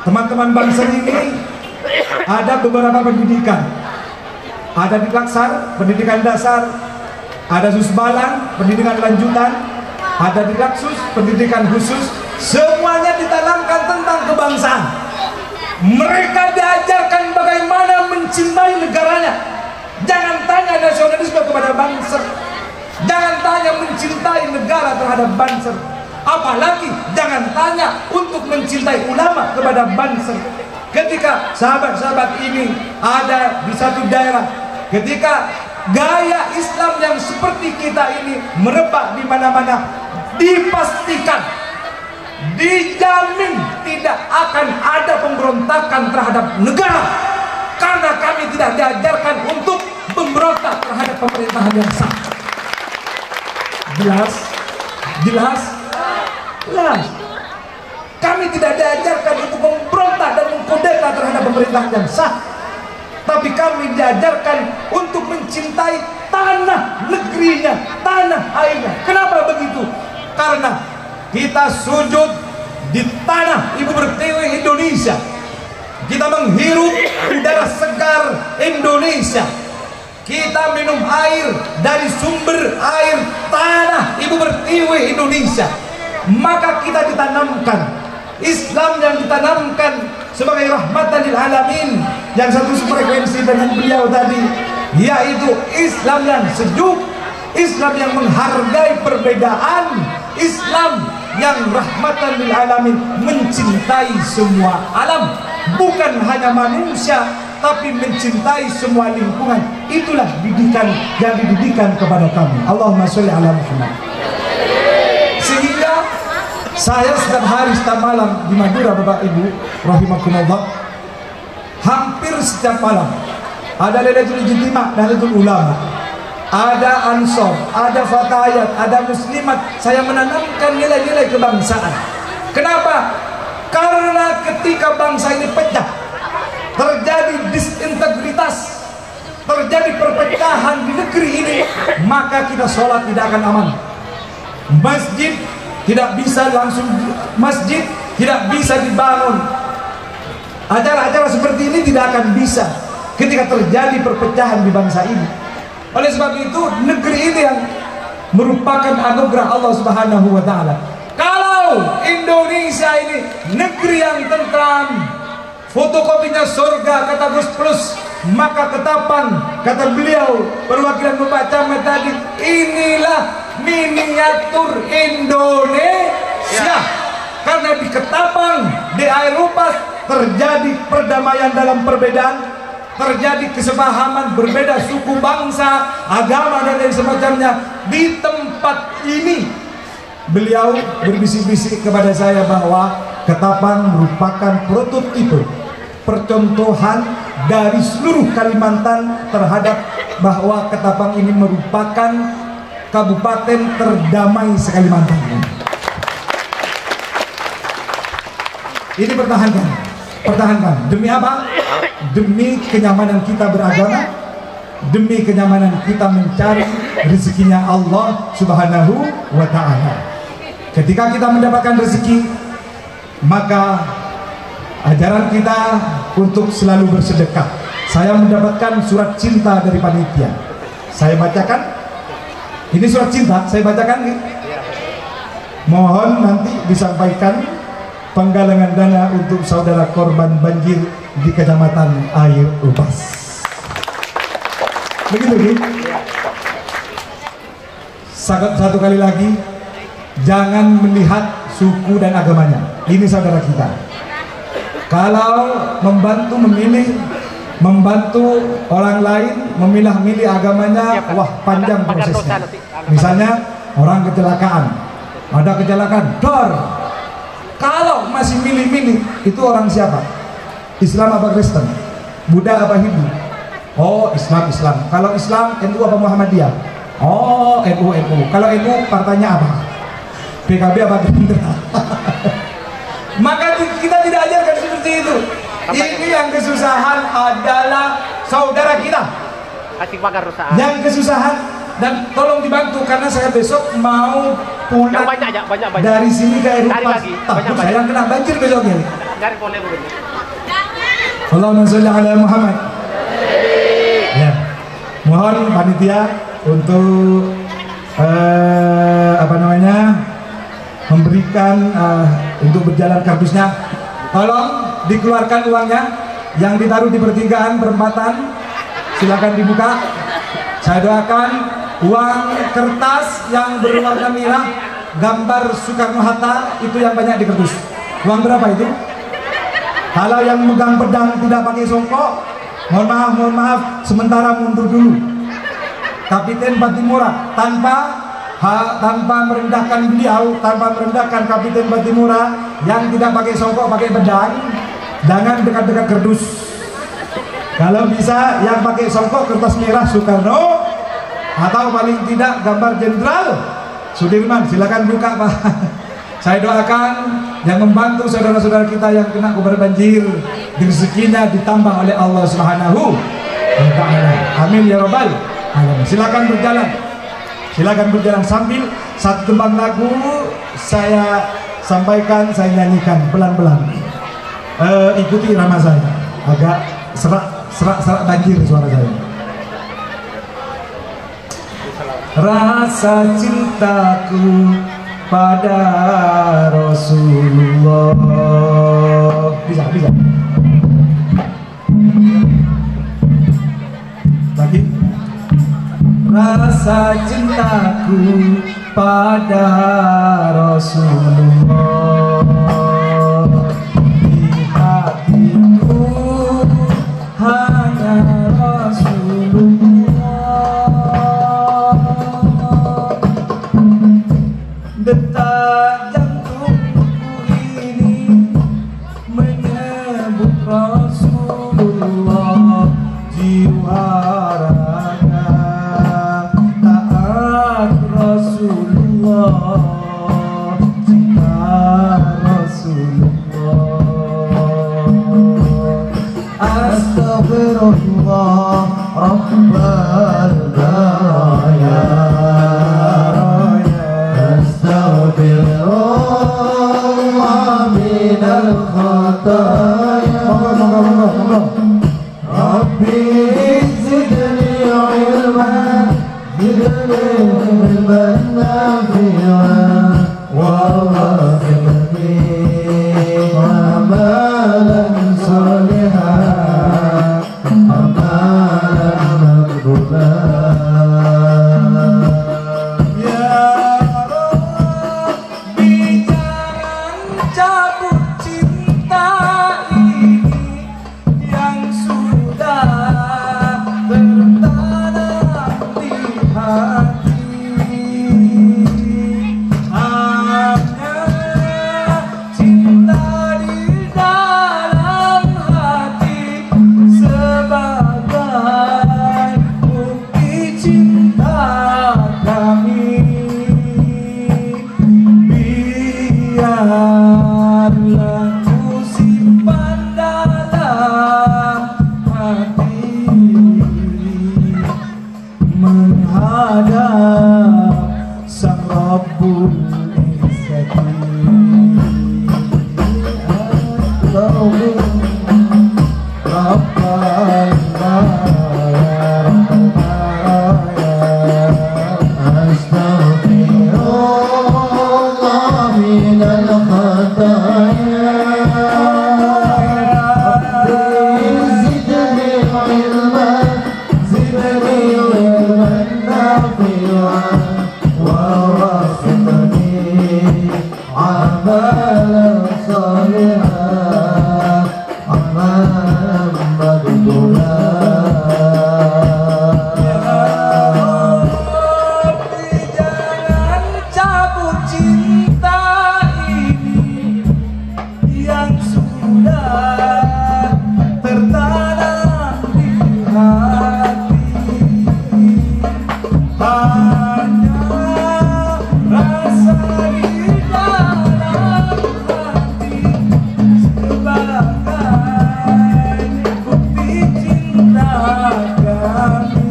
teman-teman Banser ini ada beberapa pendidikan. Ada di Laksar, pendidikan dasar, ada Susbalan, pendidikan lanjutan, ada di Laksus, pendidikan khusus. Semuanya ditanamkan tentang kebangsaan. Mereka diajarkan bagaimana mencintai negaranya. Jangan tanya nasionalisme kepada Banser, jangan tanya mencintai negara terhadap Banser. Apalagi jangan tanya untuk mencintai ulama kepada Banser. Ketika sahabat-sahabat ini ada di satu daerah, ketika gaya Islam yang seperti kita ini merebak di mana-mana, dipastikan, dijamin tidak akan ada pemberontakan terhadap negara, karena kami tidak diajarkan untuk memberontak terhadap pemerintahan yang sah. Jelas? Jelas? Jelas. Kami tidak diajarkan untuk memberontak dan mengkudeta terhadap pemerintahan yang sah, tapi kami diajarkan untuk mencintai tanah negerinya, tanah airnya. Kenapa begitu? Karena kita sujud di tanah Ibu Pertiwi Indonesia, kita menghirup udara segar Indonesia, kita minum air dari sumber air tanah Ibu Pertiwi Indonesia. Maka kita ditanamkan Islam yang ditanamkan sebagai rahmatan lil alamin, yang satu frekuensi dengan beliau tadi, yaitu Islam yang sejuk, Islam yang menghargai perbedaan, Islam yang rahmatan lil alamin, mencintai semua alam, bukan hanya manusia, tapi mencintai semua lingkungan. Itulah didikan yang dididikan kepada kami. Allahumma sholli ala Muhammad. Sehingga Saya setiap hari, setiap malam di Madura, Bapak Ibu rahimakumullah, hampir setiap malam ada Lailatul Ijtima, Lailatul Ulama, ada Ansor, ada Fatayat, ada Muslimat. Saya menanamkan nilai-nilai kebangsaan. Kenapa? Karena ketika bangsa ini pecah, terjadi disintegritas, terjadi perpecahan di negeri ini, maka kita sholat tidak akan aman. Masjid tidak bisa langsung, masjid tidak bisa dibangun. Acara-acara seperti ini tidak akan bisa ketika terjadi perpecahan di bangsa ini. Oleh sebab itu, negeri ini yang merupakan anugerah Allah Subhanahu wa Ta'ala. Kalau Indonesia ini negeri yang tentram, fotokopinya surga, kata Gus Plus, maka Ketapang, kata beliau perwakilan Bapak Camat tadi, inilah miniatur Indonesia. Karena di Ketapang, di Eropa terjadi perdamaian dalam perbedaan, terjadi kesepahaman berbeda suku, bangsa, agama dan lain semacamnya. Di tempat ini beliau berbisik-bisik kepada saya bahwa Ketapang merupakan prototipe, percontohan dari seluruh Kalimantan terhadap bahwa Ketapang ini merupakan kabupaten terdamai se-Kalimantan. Ini pertahankan. Demi apa? Demi kenyamanan kita beragama, demi kenyamanan kita mencari rezekinya Allah Subhanahu wa Ta'ala. Ketika kita mendapatkan rezeki, maka ajaran kita untuk selalu bersedekah. Saya mendapatkan surat cinta dari panitia. Saya bacakan. Ini surat cinta, saya bacakan nih. Mohon nanti disampaikan penggalangan dana untuk saudara korban banjir di Kecamatan Air Ubas. Begitu nih. Satu kali lagi, jangan melihat suku dan agamanya. Ini saudara kita. Kalau membantu orang lain memilah-milih agamanya, wah panjang prosesnya. Misalnya orang kecelakaan, ada kecelakaan, dor. Kalau masih milih-milih, itu orang siapa? Islam apa Kristen? Buddha apa Hindu? Oh, Islam. Kalau Islam, NU apa Muhammadiyah? Oh, NU. Kalau NU, partainya apa? PKB apa Gerindra? Maka kita tidak ajarkan seperti itu. Ini yang kesusahan adalah saudara kita yang kesusahan, dan tolong dibantu karena saya besok mau pulang banyak. Dari sini ke Eropa. Takut saya kena banjir besoknya. Allahumma sholli ala Muhammad. Ya, mohon panitia untuk memberikan untuk berjalan kardusnya. Tolong dikeluarkan uangnya yang ditaruh di pertigaan perempatan, silakan dibuka. Saya doakan uang kertas yang berwarna merah gambar Soekarno-Hatta itu yang banyak di kardus. Uang berapa itu? Kalau yang megang pedang tidak pakai songkok, mohon maaf, sementara mundur dulu. Kapiten Batimura, tanpa merendahkan beliau, tanpa merendahkan Kapiten Batimura yang tidak pakai songkok, pakai pedang, jangan dekat-dekat kardus. Kalau bisa yang pakai songkok kertas merah Soekarno, atau paling tidak gambar Jenderal Sudirman, silakan buka Pak. Saya doakan yang membantu saudara-saudara kita yang kena kabar banjir, rezekinya ditambah oleh Allah Subhanahu wa Ta'ala. Amin ya rabbal alamin. Silakan berjalan sambil satu tembang lagu saya sampaikan, saya nyanyikan pelan-pelan. Ikuti irama saya, agak serak banjir suara saya. Rasa cintaku pada Rasulullah. Bisa. Lagi. Rasa cintaku pada Rasulullah, di hatiku hanya Rasulullah. Detak jantungku Rasulullah jiwa raga taat Rasulullah cinta Rasulullah. Astaghfirullah Rabbal baraya astaghfirullah minal khataya Rabbi zidni ilman zidni ilman nafi'an warhamni amalan salihan amalan maqbulan. Ya Rabbi jangan cabut cinta ini yang sudah tertanam di hati. Hanya cinta di dalam hati sebagai bukti cinta kami. Biarlah ku simpan dalam hati menghadap Sang Rabbul Izzati. Rabbal astaghfirullah minal khataya zidni ilman zidni ilman nafi'an warhamni amalan salihan amalan maqbulan. Jangan cabut cinta ini yang sudah tertanam di hati. Hanya rasa di dalam hati sebagai bukti cinta kami.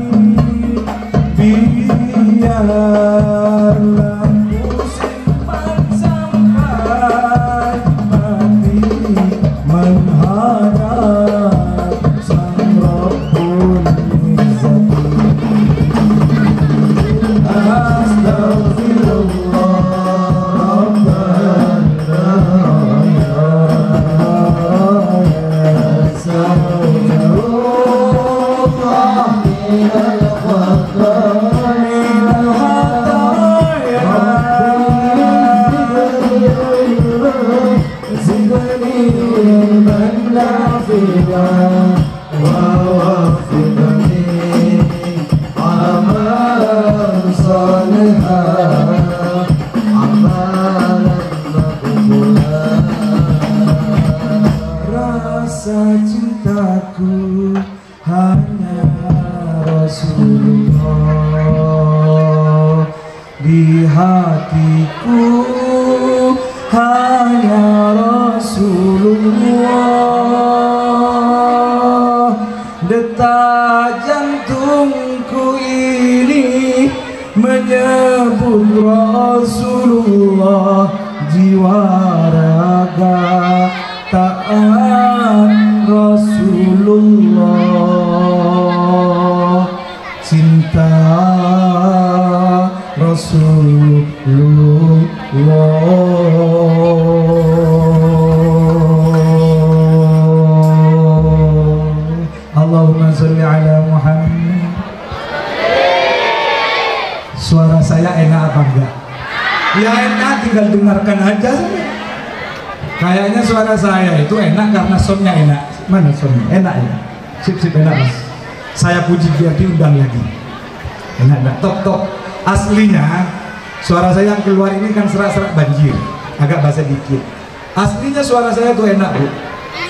Biarlah ku simpan sampai mati menghadap Sang Rabbul Izzati. Astaghfirullah Rabbal baraya astaghfirullah minal khataya zidni ilman nafi'an warhamni amalan salihan amalan maqbulan. Rasa cintaku hanya Rasulullah di hatiku hanya Rasulullah. Detak jantungku ini menyebut Rasulullah jiwa raga taat Rasulullah cinta Allahumma sholli ala Muhammad. Suara saya enak apa enggak? Ya enak, tinggal dengarkan aja. Kayaknya suara saya itu enak karena soundnya enak. Mana soundnya? Enak ya? Sip enak mas. Saya puji biar diundang lagi. Enak enggak? Top. Aslinya suara saya yang keluar ini kan serak-serak banjir, agak basah dikit. Aslinya suara saya tuh enak bu,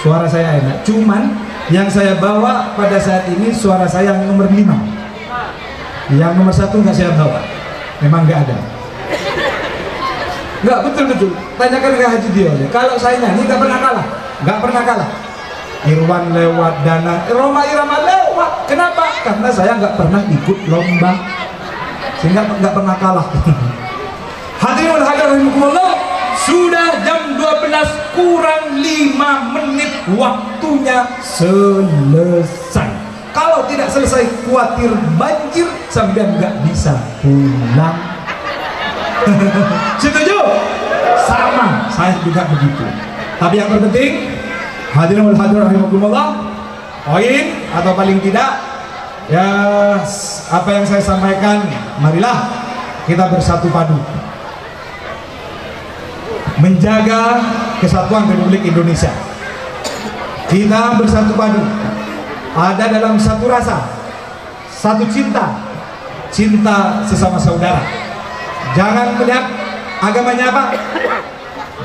suara saya enak. Cuman yang saya bawa pada saat ini suara saya yang nomor 5. Yang nomor 1 nggak saya bawa, memang nggak ada. Nggak, betul-betul. Tanyakan ke Haji Dio. Kalau saya nyanyi nggak pernah kalah, nggak pernah kalah. Irwan lewat, Dana, Roma Irama lewat. Kenapa? Karena saya nggak pernah ikut lomba, sehingga nggak pernah kalah. Hadirin hadirin rahimakumullah, sudah jam 12 kurang 5 menit, waktunya selesai. Kalau tidak selesai, khawatir banjir sampai nggak bisa pulang. Setuju? Sama, saya juga begitu. Tapi yang terpenting, hadirin wal hadirin rahimakumullah, poin atau paling tidak ya apa yang saya sampaikan, marilah kita bersatu padu menjaga kesatuan Republik Indonesia. Kita bersatu padu, ada dalam satu rasa, satu cinta, cinta sesama saudara. Jangan melihat agamanya apa,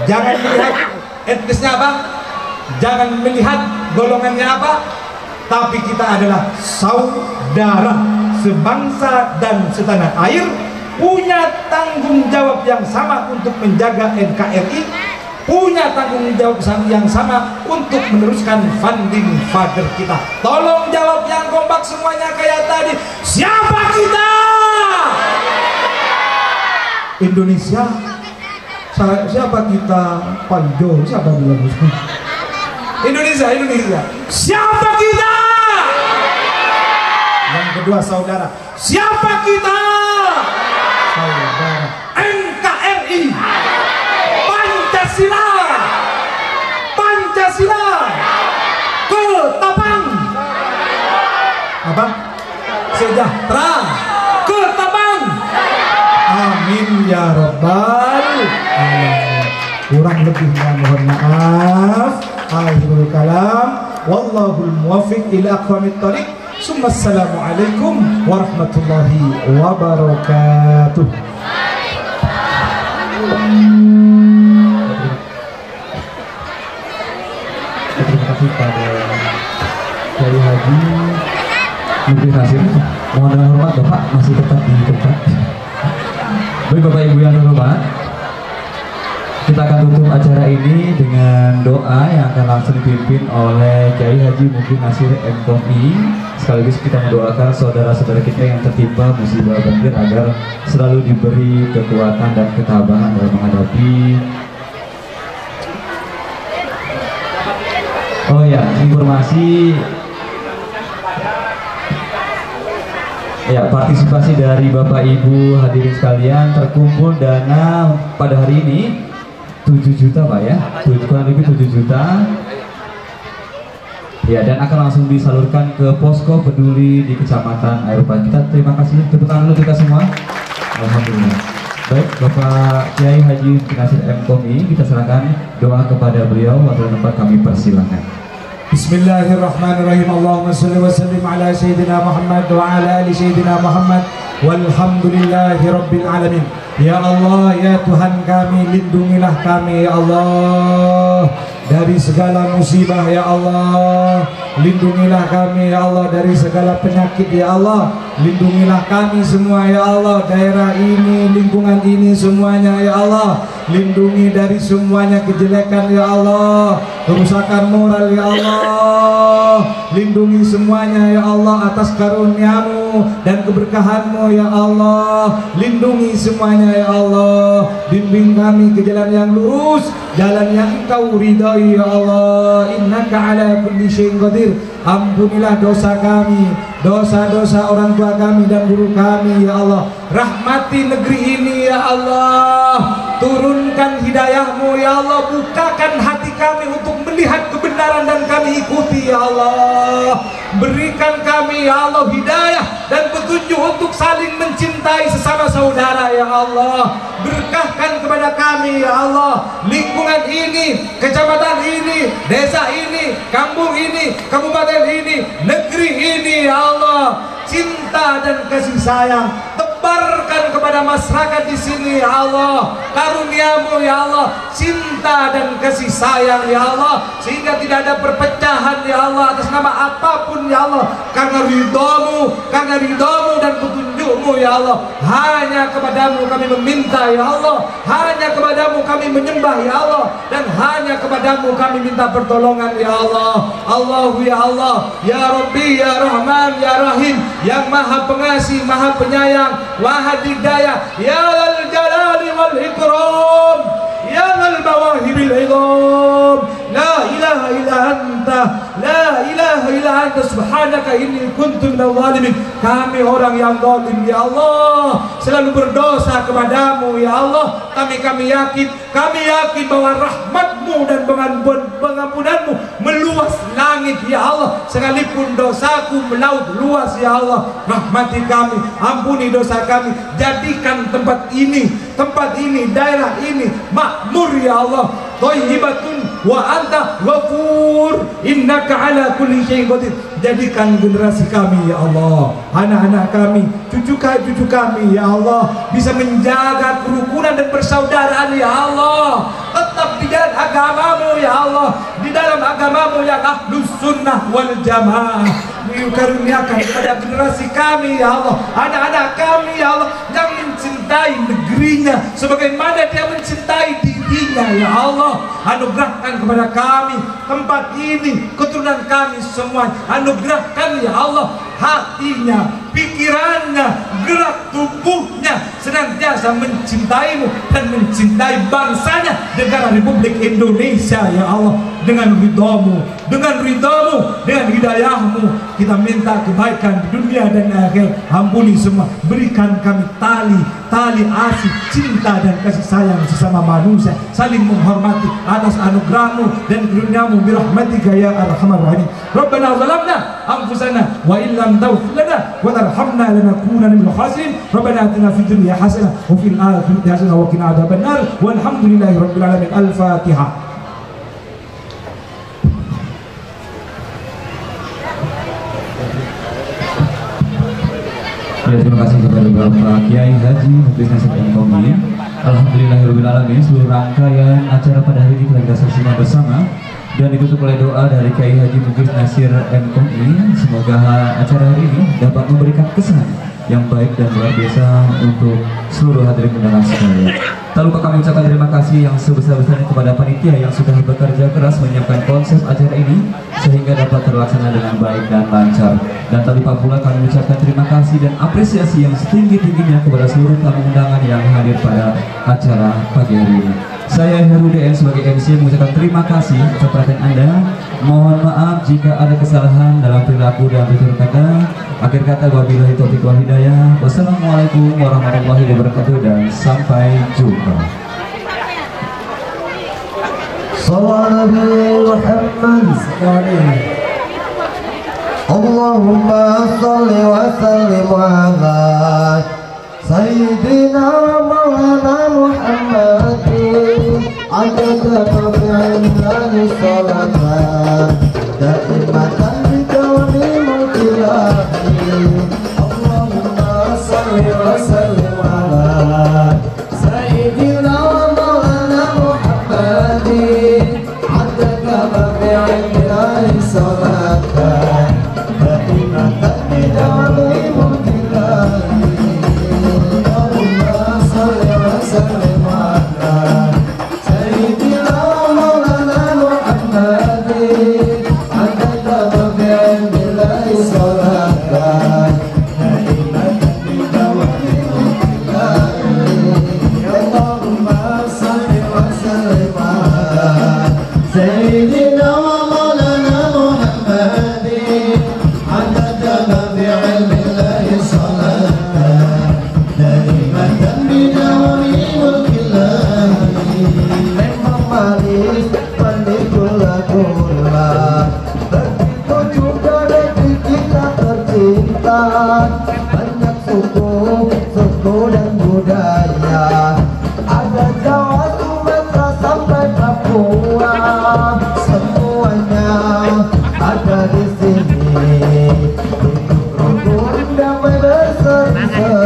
jangan melihat etnisnya apa, jangan melihat golongannya apa, tapi kita adalah saudara sebangsa dan setanah air, punya tanggung jawab yang sama untuk menjaga NKRI, punya tanggung jawab yang sama untuk meneruskan founding father kita. Tolong jawab yang kompak semuanya kayak tadi. Siapa kita? Indonesia. Siapa kita? Panjo. Siapa bilang itu? Indonesia, Indonesia. Siapa kita? Yang kedua saudara. Siapa kita? Saudara. NKRI. Pancasila. Pancasila. Ketapang. Apa? Sejahtera. Ketapang. Amin ya rabbal alamin. Kurang lebihnya mohon maaf. Akhirul kalam, wallahul muwaffiq ila aqwamit thoriq. Assalamualaikum warahmatullahi wabarakatuh. Terima kasih pada Kiai Haji Muklis Hasim. Mohon dengan hormat Bapak masih tetap di tempat. Baik Bapak Ibu yang terhormat, kita akan tutup acara ini dengan doa yang akan langsung dipimpin oleh Kiai Haji Muklis Nasir MKI. Sekaligus kita mendoakan saudara-saudara kita yang tertimpa musibah banjir agar selalu diberi kekuatan dan ketabahan dalam menghadapi. Oh ya, informasi ya, partisipasi dari Bapak Ibu hadirin sekalian, terkumpul dana pada hari ini 7 juta Pak ya, kurang lebih 7 juta ya, dan akan langsung disalurkan ke posko peduli di Kecamatan Aeropan. Kita terima kasih, tepuk tangan dulu kita semua. Alhamdulillah. Baik Bapak Kiai Haji Nasir MKI, kita serahkan doa kepada beliau. Waktu tempat kami persilakan. Bismillahirrahmanirrahim. Allahumma sholli wa sallim ala sayyidina Muhammad wa ala ali sayyidina Muhammad walhamdulillahi rabbil alamin. Ya Allah, ya Tuhan kami, lindungilah kami ya Allah dari segala musibah ya Allah. Lindungilah kami ya Allah dari segala penyakit ya Allah. Lindungilah kami semua ya Allah, daerah ini, lingkungan ini semuanya ya Allah. Lindungi dari semuanya kejelekan ya Allah, kerusakan moral ya Allah. Lindungi semuanya ya Allah atas karunia-Mu dan keberkahan-Mu ya Allah. Lindungi semuanya ya Allah. Bimbing kami ke jalan yang lurus, jalan yang Engkau ridhai ya Allah. Innaka ala kulli syai'in qadir. Ampunilah dosa kami, dosa-dosa orang tua kami dan guru kami ya Allah. Rahmati negeri ini ya Allah. Turunkan hidayah-Mu ya Allah. Bukakan hati kami untuk melihat kebenaran dan kami ikuti ya Allah. Berikan kami ya Allah hidayah dan petunjuk untuk saling mencintai sesama saudara ya Allah. Berkahkan kepada kami ya Allah, lingkungan ini, kecamatan ini, desa ini, kampung ini, kabupaten ini, negeri ini ya Allah. Cinta dan kasih sayang tebarkan kepada kepada masyarakat di sini ya Allah, karuniamu ya Allah, cinta dan kasih sayang ya Allah, sehingga tidak ada perpecahan ya Allah atas nama apapun ya Allah, karena ridhamu dan petunjukmu ya Allah. Hanya kepadamu kami meminta ya Allah, hanya kepadamu kami menyembah ya Allah, dan hanya kepadamu kami minta pertolongan ya Allah. Allahu ya Allah, ya Rabbi, ya Rahman, ya Rahim, yang maha pengasih, maha penyayang, maha didaya, ya Dzal Jalali wal Ikram, ya Dzal Mawahibil Idham, la ilaha illa anta, la ilaha illa anta, subhanaka inni kuntu minadh dhalimin. Kami orang yang zalim ya Allah, selalu berdosa kepadamu ya Allah. Kami yakin bahwa rahmatmu dan pengampunanmu meluas langit ya Allah, sekalipun dosaku melaut luas ya Allah. Rahmati kami, ampuni dosa kami, jadikan tempat ini, daerah ini makmur ya Allah, thayyibatun wa anta ghafur innaka ala kulli syai'in qadir. Jadikan generasi kami ya Allah, anak-anak kami, cucu kami ya Allah, bisa menjaga kerukunan dan persaudaraan ya Allah, tetap di dalam agamamu ya Allah, di dalam agamamu yang ahlus sunnah wal jamaah. Karuniakan kepada generasi kami ya Allah, anak-anak kami ya Allah, yang mencintai negerinya sebagaimana dia mencintai dirinya ya Allah. Anugerahkan kepada kami tempat ini, keturunan kami semua, anugerahkan ya Allah hatinya, pikirannya, gerak tubuhnya senantiasa mencintaimu dan mencintai bangsanya, negara Republik Indonesia ya Allah. Dengan ridhamu, dengan hidayahmu, kita minta kebaikan di dunia dan akhirat. Ampuni semua, berikan kami tali asih cinta dan kasih sayang sesama manusia, saling menghormati atas anugerahmu dan karuniamu birahmatika ya arhamar rahimin. Rabbana zalamna anfusana wa illam taghfir lana wa tarhamna lanakunanna minal khasirin. Rabbana atina fid dunya hasanah wa fil akhirati hasanah wa qina adzabannar. Walhamdulillahi rabbil alamin. Al-Fatihah. Terima kasih kepada Bapak Kiai Haji Mufti Nasir MKOMI. Alhamdulillahirrahmanirrahim. Seluruh rangkaian acara pada hari ini telah kita saksikan bersama dan ditutup oleh doa dari Kiai Haji Mufti Nasir MKOMI. Semoga acara hari ini dapat memberikan kesan yang baik dan luar biasa untuk seluruh hadirin undangan sekalian. Tak lupa kami ucapkan terima kasih yang sebesar-besarnya kepada panitia yang sudah bekerja keras menyiapkan konsep acara ini sehingga dapat terlaksana dengan baik dan lancar. Dan tak lupa pula kami ucapkan terima kasih dan apresiasi yang setinggi-tingginya kepada seluruh tamu undangan yang hadir pada acara pagi hari ini. Saya Heru DN sebagai MC mengucapkan terima kasih atas perhatian Anda. Mohon maaf jika ada kesalahan dalam perilaku dan tutur kata. Akhir kata, wabillahi taufiq wal hidayah. Wassalamualaikum warahmatullahi wabarakatuh dan sampai jumpa. Allahumma sholli wa sallim ala Sayyidina Maulana Muhammadin adada mabi'in salatan da'imatan bidawani mulkilahi. Allahumma salli wa sallim ala Sayyidina Maulana Muhammadin adada mabi'in salatan da'imatan bidawani mulkilahi. Banyak suku dan budaya, ada Jawa, Sumatera sampai Papua, semuanya ada di sini. Hidup rukun damai berseri-seri.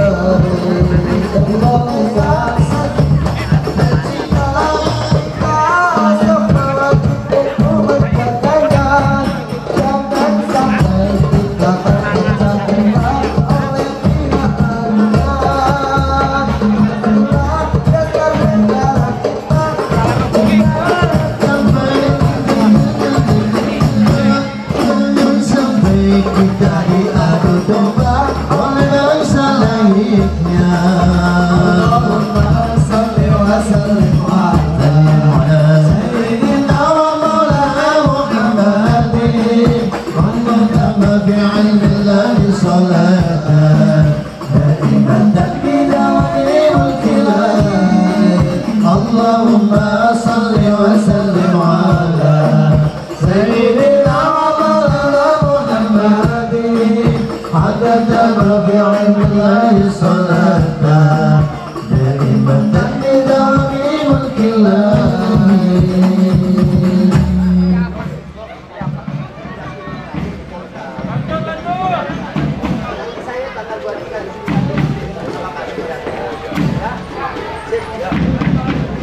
بعلم الله صلاة دائمة بدوام الكلام اللهم صل وسلم على سيدنا ومولانا محمد عدد ما بعلم الله صلاة دائمة بدوام الكلام.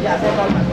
Ya, saya